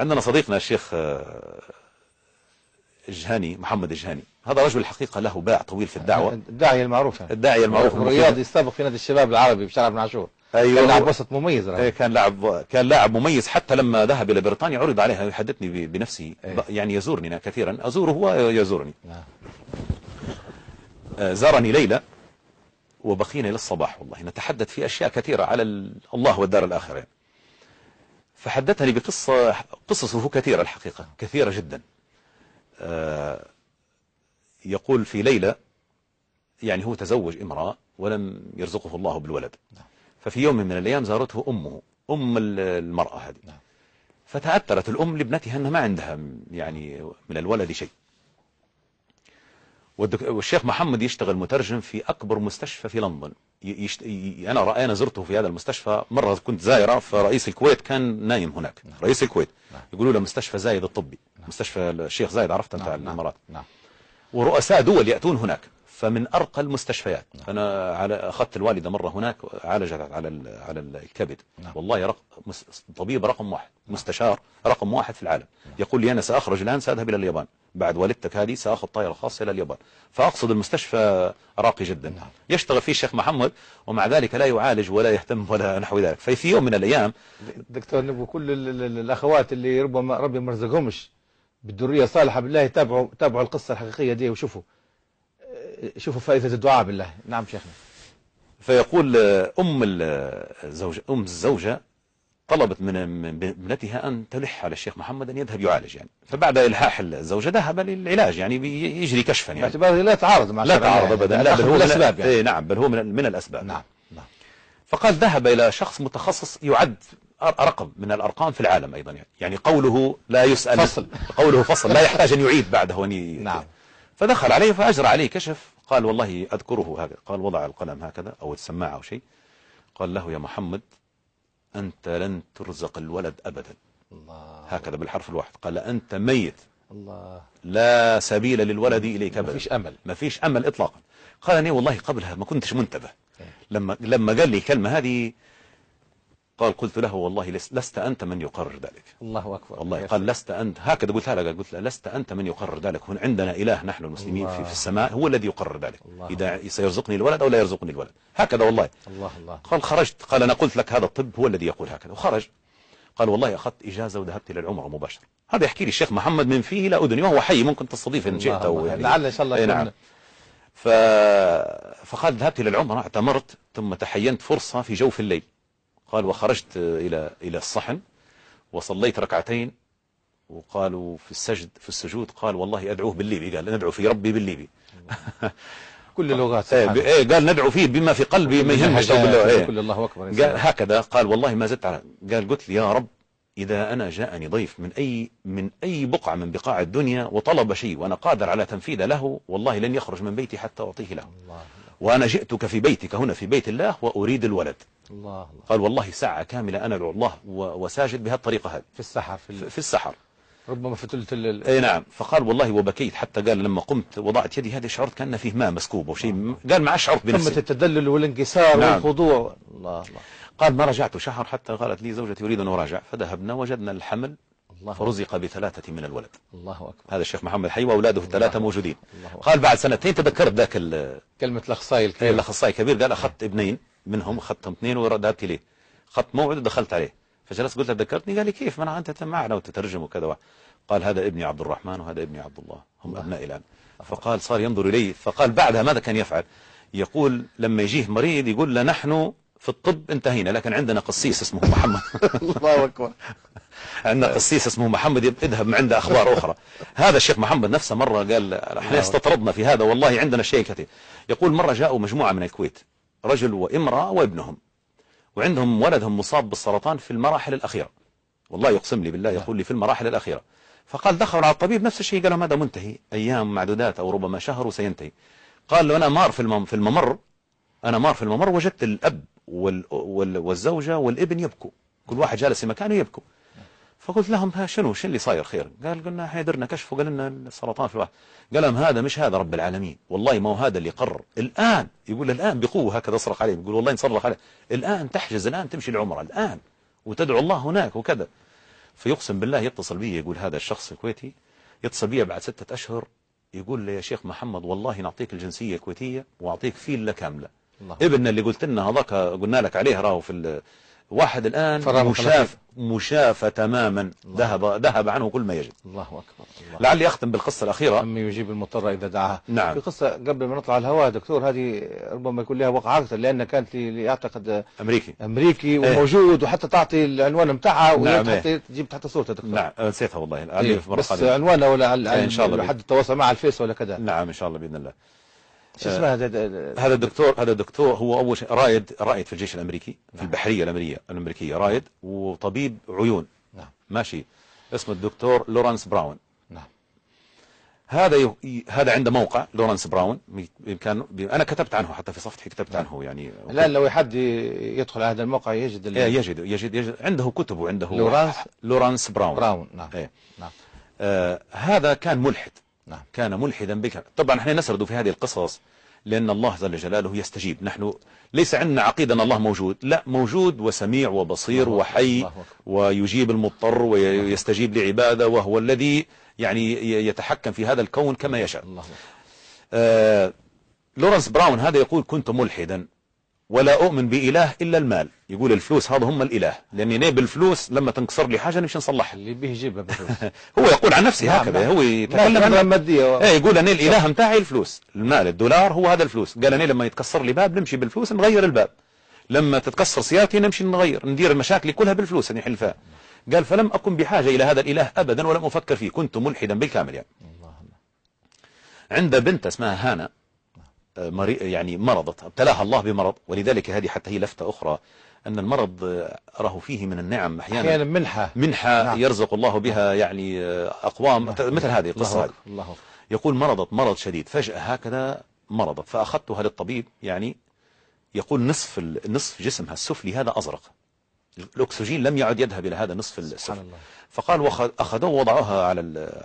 عندنا صديقنا الشيخ الجهاني، محمد الجهاني، هذا رجل الحقيقة له باع طويل في الدعوة، الداعية المعروف يعني. الداعية المعروف الرياضي السابق في نادي الشباب العربي بشارع بن عاشور. أيوة، كان لاعب وسط مميز. كان لاعب مميز، حتى لما ذهب إلى بريطانيا عرض عليها، يحدثني بنفسه يعني يزورني كثيرا، أزوره هو يزورني. زارني ليلة وبقينا إلى الصباح، والله نتحدث في أشياء كثيرة على الله والدار الآخرة يعني. فحدثني قصصه كثيرة الحقيقة، كثيرة جدا. يقول في ليلة يعني هو تزوج امرأة ولم يرزقه الله بالولد، ففي يوم من الأيام زارته أمه، أم المرأة هذه، فتأثرت الأم لابنتها أنها ما عندها يعني من الولد شيء. والشيخ محمد يشتغل مترجم في أكبر مستشفى في لندن. أنا زرته في هذا المستشفى مرة، كنت زائرة، فرئيس الكويت كان نايم هناك، رئيس الكويت، يقولوا له مستشفى زايد الطبي، مستشفى الشيخ زايد، عرفت أنت الإمارات، ورؤساء دول يأتون هناك، فمن أرقى المستشفيات. أنا أخذت الوالدة مرة هناك، عالجت على الكبد. والله طبيب رقم واحد، مستشار رقم واحد في العالم، يقول لي أنا سأخرج الآن، سأذهب إلى اليابان بعد والدتك هذه، سأخذ طائرة خاصة إلى اليابان. فأقصد المستشفى راقي جدا يشتغل فيه الشيخ محمد، ومع ذلك لا يعالج ولا يهتم ولا نحو ذلك. ففي يوم من الأيام دكتور نبو، كل الأخوات اللي ربما ربي ما رزقهمش بالذرية الصالحة بالله تابعوا القصة الحقيقية دي وشوفوا فائدة الدعاء بالله. نعم شيخنا. فيقول أم الزوجة طلبت من ابنتها أن تلح على الشيخ محمد أن يذهب يعالج يعني. فبعد إلحاح الزوجة ذهب للعلاج يعني، بيجري كشفا يعني، باعتباره لا تعارض مع لا تعارض أبدا، لا بل هو الأسباب يعني. نعم، بل هو من الأسباب. نعم. فقال ذهب إلى شخص متخصص يعد رقم من الأرقام في العالم أيضا يعني قوله لا يسأل، قوله فصل لا يحتاج أن يعيد بعده نعم. فدخل عليه فأجرى عليه كشف، قال والله أذكره هكذا، قال وضع القلم هكذا أو السماعة أو شيء، قال له يا محمد أنت لن ترزق الولد أبدا. الله. هكذا بالحرف الواحد، قال أنت ميت. الله. لا سبيل للولد إليك أبدا، ما فيش أمل إطلاقا. قال أنا والله قبلها ما كنتش منتبه، لما قال لي الكلمة هذه قلت له والله لست أنت من يقرر ذلك. الله أكبر. والله قال لست أنت، هكذا قلتها له، قلت له لست أنت من يقرر ذلك، عندنا إله نحن المسلمين في السماء هو الذي يقرر ذلك، إذا سيرزقني الولد أو لا يرزقني الولد، هكذا والله. الله. قال خرجت، قال أنا قلت لك هذا الطب هو الذي يقول هكذا، وخرج. قال والله أخذت إجازة وذهبت إلى العمرة مباشرة. هذا يحكي لي الشيخ محمد من فيه إلى أذني، وهو حي، ممكن تستضيف إن شئت أو يعني لعل إن شاء الله. نعم. فقال ذهبت إلى العمرة، اعتمرت، ثم تحينت فرصة في جوف الليل. قال وخرجت إلى الصحن وصليت ركعتين، وقالوا في السجود قال والله أدعوه بالليبي، قال ندعو في ربي بالليبي. كل اللغات. قال ندعو فيه بما في قلبي ما يهمش كل الله أكبر. قال هكذا، قال والله ما زدت قال قلت لي يا رب إذا أنا جاءني ضيف من أي بقعة من بقاع الدنيا وطلب شيء وأنا قادر على تنفيذه له، والله لن يخرج من بيتي حتى أعطيه له. وأنا جئتك في بيتك هنا في بيت الله وأريد الولد. الله. قال والله ساعة كاملة أنا أدعو الله وساجد بهالطريقة هذه في السحر. في السحر ربما في ثلث اي نعم. فقال والله وبكيت، حتى قال لما قمت وضعت يدي هذه شعرت كأن فيه ماء مسكوب أو شيء، قال ما شعرت بنفسي. ثمة التدلل والانكسار. نعم. والخضوع. الله. قال ما رجعت شهر، حتى قالت لي زوجتي أريد أن أراجع، فذهبنا وجدنا الحمل، فرزق ب3 من الولد. الله أكبر. هذا الشيخ محمد حي وأولاده 3 موجودين. قال بعد 2 تذكرت ذاك كلمة الأخصائي الكبير. الأخصائي الكبير، قال أخذت 2 منهم، أخذتهم 2 وذهبت إليه، أخذت موعد ودخلت عليه، فجلست قلت له ذكرتني، قال لي كيف ما أنت معنا وتترجم وكذا. قال هذا ابني عبد الرحمن وهذا ابني عبد الله، هم أبنائي الآن. فقال صار ينظر إلي، فقال بعدها ماذا كان يفعل؟ يقول لما يجيه مريض يقول له نحن في الطب انتهينا، لكن عندنا قسيس اسمه محمد. الله أكبر. عندنا قسيس اسمه محمد اذهب من عنده أخبار أخرى. هذا الشيخ محمد نفسه مرة قال احنا استطردنا في هذا، والله عندنا شيء كثير. يقول مرة جاءوا مجموعة من الكويت، رجل وامرأة وابنهم، وعندهم ولدهم مصاب بالسرطان في المراحل الأخيرة، والله يقسم لي بالله، يقول لي في المراحل الأخيرة. فقال دخلوا على الطبيب نفس الشيء، قال لهم هذا منتهي، أيام معدودات أو ربما شهر وسينتهي. قال له أنا مار في الممر وجدت الأب والزوجة والابن يبكوا، كل واحد جالس في مكانه يبكوا. فقلت لهم شنو اللي صاير خير؟ قلنا احنا درنا كشف وقال لنا السرطان في الواحد. قال لهم هذا مش هذا رب العالمين، والله ما هو هذا اللي قرر الآن. يقول الآن بقوة هكذا أصرخ عليه، يقول والله نصرخ عليه الآن، تحجز الآن تمشي العمرة الآن وتدعو الله هناك وكذا. فيقسم بالله يتصل بي، يقول هذا الشخص الكويتي يتصل بي بعد 6 أشهر، يقول لي يا شيخ محمد والله نعطيك الجنسية الكويتية وأعطيك فيلا كاملة. ابننا اللي قلت لنا هذاك قلنا لك عليه راهو في واحد الآن مشاف تماما، ذهب عنه كل ما يجب. الله أكبر. لعلي أختم بالقصة الأخيرة. أمي يجيب المضطر إذا دعاه. نعم. في قصة قبل ما نطلع على الهواء دكتور، هذه ربما يكون لها وقع أكثر، لأنها كانت أعتقد أمريكي وموجود، وحتى تعطي العنوان بتاعها وتجيب تحت صورتها دكتور. نعم نسيتها والله. بس عنوانها ولا إن شاء الله حد تواصل مع الفيس ولا كذا. نعم إن شاء الله بإذن الله. شو اسمه هذا الدكتور هو أول شيء رائد في الجيش الأمريكي، في البحرية الأمريكية رائد، وطبيب عيون. نعم. ماشي. اسمه الدكتور لورانس براون. نعم. هذا عنده موقع لورانس براون، أنا كتبت عنه حتى في صفحتي، كتبت عنه يعني. الآن لو حد يدخل على هذا الموقع يجد عنده كتب، وعنده لورانس براون. نعم. نعم. هذا كان ملحد. نعم. كان ملحدا بك. طبعا نحن نسرد في هذه القصص لأن الله جل جلاله يستجيب. نحن ليس عندنا عقيدة أن الله موجود، لا، موجود وسميع وبصير وحي ويجيب المضطر ويستجيب لعباده، وهو الذي يعني يتحكم في هذا الكون كما يشاء. لورانس براون هذا يقول كنت ملحدا ولا أؤمن بإله إلا المال. يقول الفلوس هذا هم الإله، لأني أنا بالفلوس لما تنكسر لي حاجة نمشي نصلحها. اللي به يجيبها بالفلوس. هو يقول عن نفسه هكذا. هو يتكلم عن مادية. يقول أنا الإله متاعي الفلوس، المال، الدولار هو هذا الفلوس. قال أنا لما يتكسر لي باب نمشي بالفلوس نغير الباب، لما تتكسر سيارتي نمشي ندير المشاكل كلها بالفلوس نحل فيها. قال فلم أكن بحاجة إلى هذا الإله أبدا ولم أفكر فيه، كنت ملحدا بالكامل يعني. عنده بنت اسمها هانا، يعني مرضت، ابتلاها الله بمرض، ولذلك هذه حتى هي لفتة أخرى أن المرض أراه فيه من النعم أحيانا منحة نعم. يرزق الله بها يعني أقوام مثل هذه القصة. يقول مرضت مرض شديد فجأة هكذا مرضت، فأخذتها للطبيب، يعني يقول نصف جسمها السفلي هذا أزرق، الأكسجين لم يعد يذهب إلى هذا النصف السفلي. فقال أخذوه وضعوها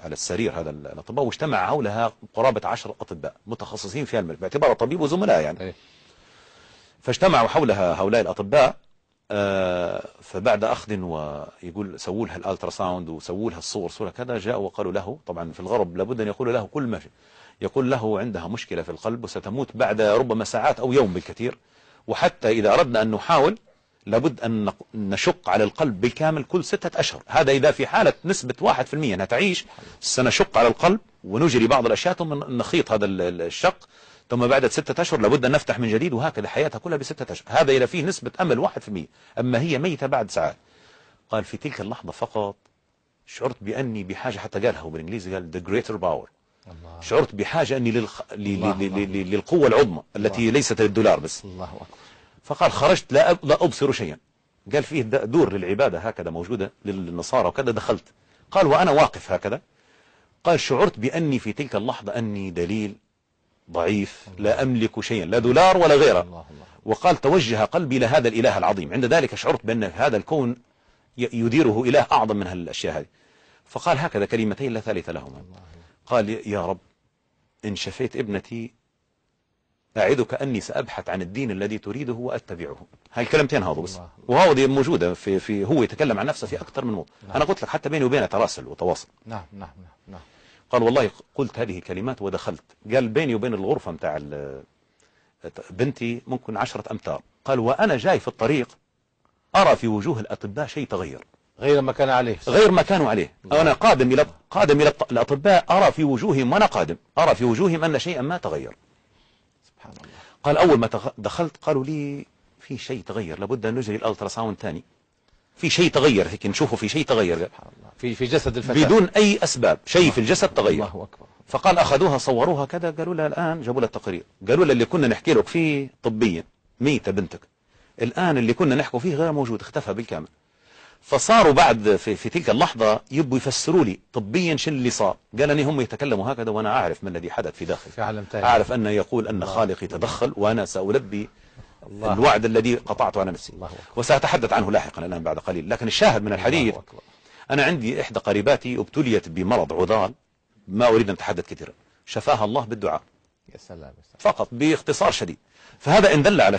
على السرير هذا الأطباء، واجتمع حولها قرابة 10 أطباء متخصصين في المرض باعتباره طبيب وزملاء يعني. فاجتمعوا حولها هؤلاء الأطباء، فبعد أخذ ويقول سووا لها الالترا ساوند وسووا لها صورة كذا، جاءوا وقالوا له، طبعا في الغرب لابد أن يقولوا له كل ما في، يقول له عندها مشكلة في القلب وستموت بعد ربما ساعات أو يوم بالكثير، وحتى إذا أردنا أن نحاول لابد أن نشق على القلب بالكامل كل 6 أشهر. هذا إذا في حالة نسبة 1% أنها تعيش، سنشق على القلب ونجري بعض الأشياء ثم نخيط هذا الشق، ثم بعد 6 أشهر لابد أن نفتح من جديد، وهكذا حياتها كلها ب6 أشهر. هذا إذا فيه نسبة أمل 1%، أما هي ميتة بعد ساعات. قال في تلك اللحظة فقط شعرت بأني بحاجة، حتى قالها بالإنجليزي قال the greater power. شعرت بحاجة أني للقوة العظمى التي ليست للدولار بس. الله أكبر. فقال خرجت لا أبصر شيئا. قال فيه دور للعبادة هكذا موجودة للنصارى وكذا، دخلت. قال وأنا واقف هكذا، قال شعرت بأني في تلك اللحظة أني دليل ضعيف لا أملك شيئا، لا دولار ولا غيره. وقال توجه قلبي إلى هذا الإله العظيم، عند ذلك شعرت بأن هذا الكون يديره إله أعظم من هالأشياء هذه. فقال هكذا كلمتين لا ثالث لهما، قال يا رب إن شفيت ابنتي أعدك أني سأبحث عن الدين الذي تريده وأتبعه. هاي الكلمتين هذا بس، وهذه موجودة في هو يتكلم عن نفسه في أكثر من موضوع. أنا قلت لك حتى بيني وبينه تراسل وتواصل. نعم. قال والله قلت هذه الكلمات ودخلت. قال بيني وبين الغرفة متاع بنتي ممكن 10 أمتار. قال وأنا جاي في الطريق أرى في وجوه الأطباء شيء تغير غير ما كان عليه، غير ما كانوا عليه. أنا قادم إلى الأطباء أرى في وجوههم، وأنا قادم أرى في وجوههم أن شيئا ما تغير. سبحان الله. قال أول ما دخلت قالوا لي في شيء تغير، لابد أن نجري الألترا ساوند ثاني، في شيء تغير هيك نشوفه، في شيء تغير في جسد الفتاة بدون أي أسباب، شيء في الجسد تغير. الله أكبر. فقال أخذوها صوروها كذا، قالوا لها الآن جابوا لها التقرير، قالوا لها اللي كنا نحكي لك فيه طبيا ميتة بنتك، الآن اللي كنا نحكوا فيه غير موجود، اختفى بالكامل. فصاروا بعد في تلك اللحظة يبوا يفسروا لي طبيا شو اللي صار. قال أني هم يتكلموا هكذا وأنا أعرف ما الذي حدث في داخلي، أعرف أنه يقول أن خالقي تدخل وأنا سألبي الوعد الذي قطعته على نفسي، وسأتحدث عنه لاحقا الآن بعد قليل. لكن الشاهد من الحديث، أنا عندي إحدى قريباتي ابتليت بمرض عضال، ما أريد أن أتحدث كثيرا، شفاها الله بالدعاء. يا سلام. فقط باختصار شديد. فهذا إن دل على